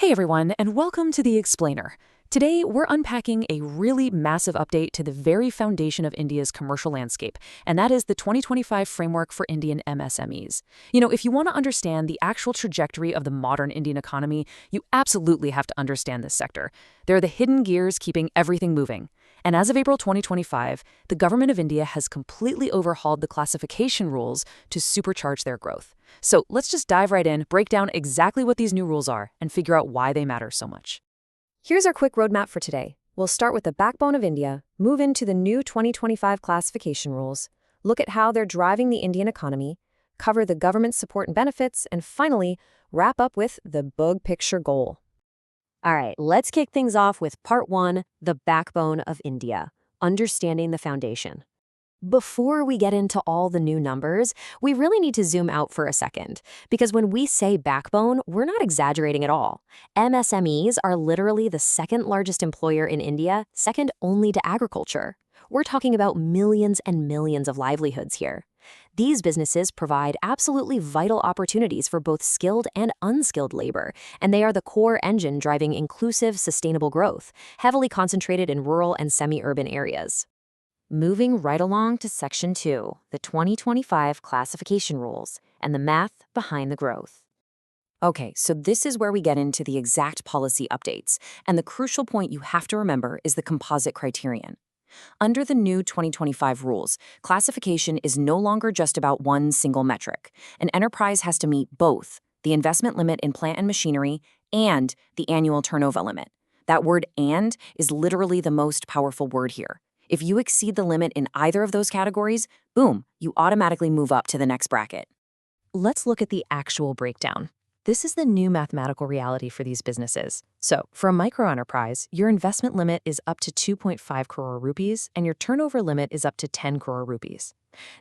Hey everyone, and welcome to The Explainer. Today, we're unpacking a really massive update to the very foundation of India's commercial landscape, and that is the 2025 framework for Indian MSMEs. If you want to understand the actual trajectory of the modern Indian economy, you absolutely have to understand this sector. They're the hidden gears keeping everything moving. And as of April 2025, the government of India has completely overhauled the classification rules to supercharge their growth. So let's just dive right in, break down exactly what these new rules are, and figure out why they matter so much. Here's our quick roadmap for today. We'll start with the backbone of India, move into the new 2025 classification rules, look at how they're driving the Indian economy, cover the government support and benefits, and finally, wrap up with the big picture goal. All right, let's kick things off with part one, the backbone of India, understanding the foundation. Before we get into all the new numbers, we really need to zoom out for a second, because when we say backbone, we're not exaggerating at all. MSMEs are literally the second largest employer in India, second only to agriculture. We're talking about millions and millions of livelihoods here. These businesses provide absolutely vital opportunities for both skilled and unskilled labor, and they are the core engine driving inclusive, sustainable growth, heavily concentrated in rural and semi-urban areas. Moving right along to Section 2, the 2025 classification rules, and the math behind the growth. Okay, so this is where we get into the exact policy updates, and the crucial point you have to remember is the composite criterion. Under the new 2025 rules, classification is no longer just about one single metric. An enterprise has to meet both the investment limit in plant and machinery and the annual turnover limit. That word "and" is literally the most powerful word here. If you exceed the limit in either of those categories, boom, you automatically move up to the next bracket. Let's look at the actual breakdown. This is the new mathematical reality for these businesses. So, for a micro-enterprise, your investment limit is up to 2.5 crore rupees, and your turnover limit is up to 10 crore rupees.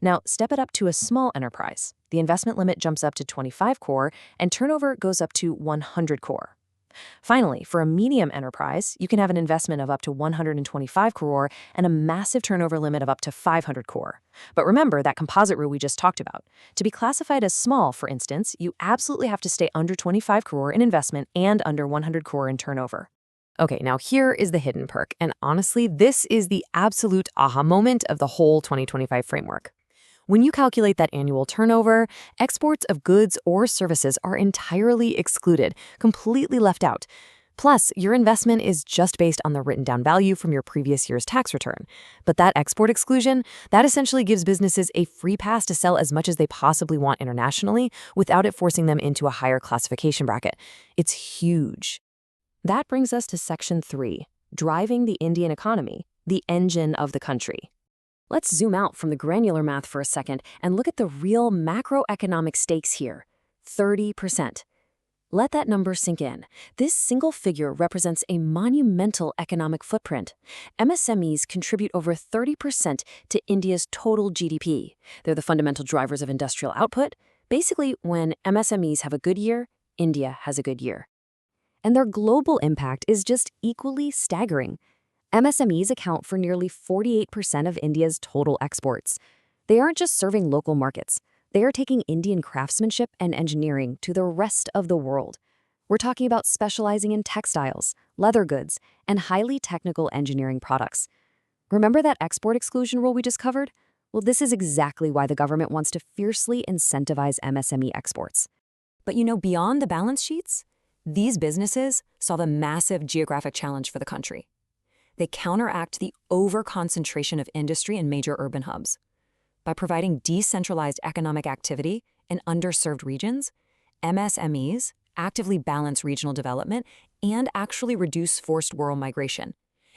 Now, step it up to a small enterprise. The investment limit jumps up to 25 crore, and turnover goes up to 100 crore. Finally, for a medium enterprise, you can have an investment of up to 125 crore and a massive turnover limit of up to 500 crore. But remember that composite rule we just talked about. To be classified as small, for instance, you absolutely have to stay under 25 crore in investment and under 100 crore in turnover. Okay, now here is the hidden perk, and honestly, this is the absolute aha moment of the whole 2025 framework. When you calculate that annual turnover, exports of goods or services are entirely excluded, completely left out. Plus, your investment is just based on the written down value from your previous year's tax return. But that export exclusion, that essentially gives businesses a free pass to sell as much as they possibly want internationally without it forcing them into a higher classification bracket. It's huge. That brings us to Section 3, driving the Indian economy, the engine of the country. Let's zoom out from the granular math for a second and look at the real macroeconomic stakes here, 30%. Let that number sink in. This single figure represents a monumental economic footprint. MSMEs contribute over 30% to India's total GDP. They're the fundamental drivers of industrial output. Basically, when MSMEs have a good year, India has a good year. And their global impact is just equally staggering. MSMEs account for nearly 48% of India's total exports. They aren't just serving local markets. They are taking Indian craftsmanship and engineering to the rest of the world. We're talking about specializing in textiles, leather goods, and highly technical engineering products. Remember that export exclusion rule we just covered? Well, this is exactly why the government wants to fiercely incentivize MSME exports. But beyond the balance sheets, these businesses solve a massive geographic challenge for the country. They counteract the over-concentration of industry in major urban hubs. By providing decentralized economic activity in underserved regions, MSMEs actively balance regional development and actually reduce forced rural migration.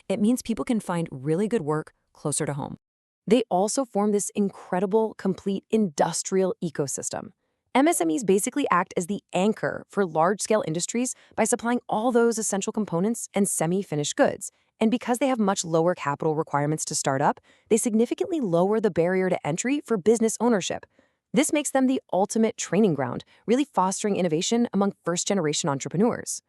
It means people can find really good work closer to home. They also form this incredible, complete industrial ecosystem. MSMEs basically act as the anchor for large-scale industries by supplying all those essential components and semi-finished goods. And because they have much lower capital requirements to start up, they significantly lower the barrier to entry for business ownership. This makes them the ultimate training ground, really fostering innovation among first-generation entrepreneurs.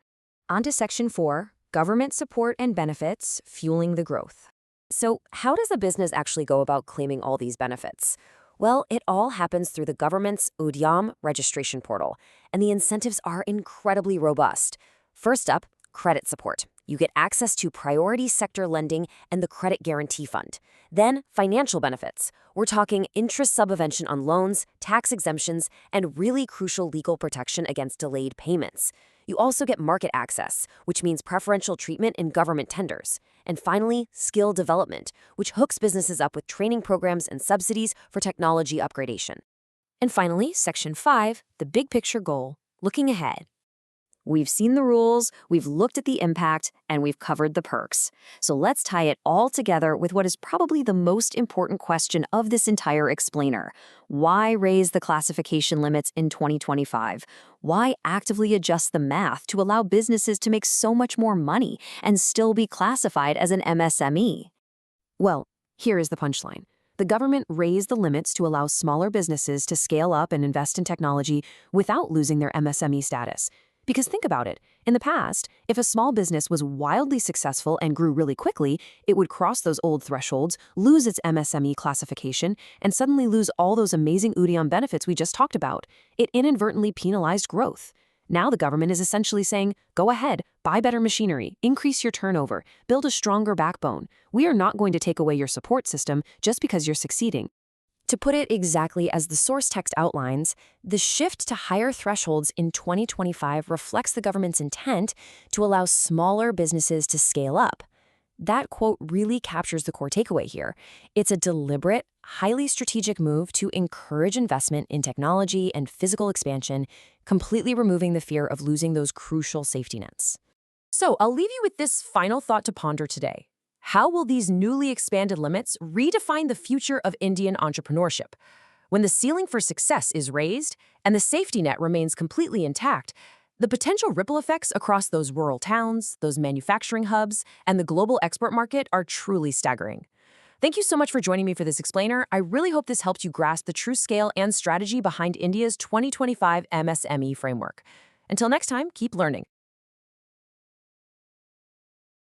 On to Section 4, government support and benefits fueling the growth. So how does a business actually go about claiming all these benefits? Well, it all happens through the government's Udyam registration portal, and the incentives are incredibly robust. First up, credit support. You get access to priority sector lending and the Credit Guarantee Fund. Then, financial benefits. We're talking interest subvention on loans, tax exemptions, and really crucial legal protection against delayed payments. You also get market access, which means preferential treatment in government tenders. And finally, skill development, which hooks businesses up with training programs and subsidies for technology upgradation. And finally, Section 5, the big picture goal, looking ahead. We've seen the rules, we've looked at the impact, and we've covered the perks. So let's tie it all together with what is probably the most important question of this entire explainer. Why raise the classification limits in 2025? Why actively adjust the math to allow businesses to make so much more money and still be classified as an MSME? Well, here is the punchline. The government raised the limits to allow smaller businesses to scale up and invest in technology without losing their MSME status. Because think about it, in the past, if a small business was wildly successful and grew really quickly, it would cross those old thresholds, lose its MSME classification, and suddenly lose all those amazing UDIAM benefits we just talked about. It inadvertently penalized growth. Now the government is essentially saying, go ahead, buy better machinery, increase your turnover, build a stronger backbone. We are not going to take away your support system just because you're succeeding. To put it exactly as the source text outlines, the shift to higher thresholds in 2025 reflects the government's intent to allow smaller businesses to scale up. That quote really captures the core takeaway here. It's a deliberate, highly strategic move to encourage investment in technology and physical expansion, completely removing the fear of losing those crucial safety nets. So I'll leave you with this final thought to ponder today. How will these newly expanded limits redefine the future of Indian entrepreneurship? When the ceiling for success is raised and the safety net remains completely intact, the potential ripple effects across those rural towns, those manufacturing hubs, and the global export market are truly staggering. Thank you so much for joining me for this explainer. I really hope this helped you grasp the true scale and strategy behind India's 2025 MSME framework. Until next time, keep learning.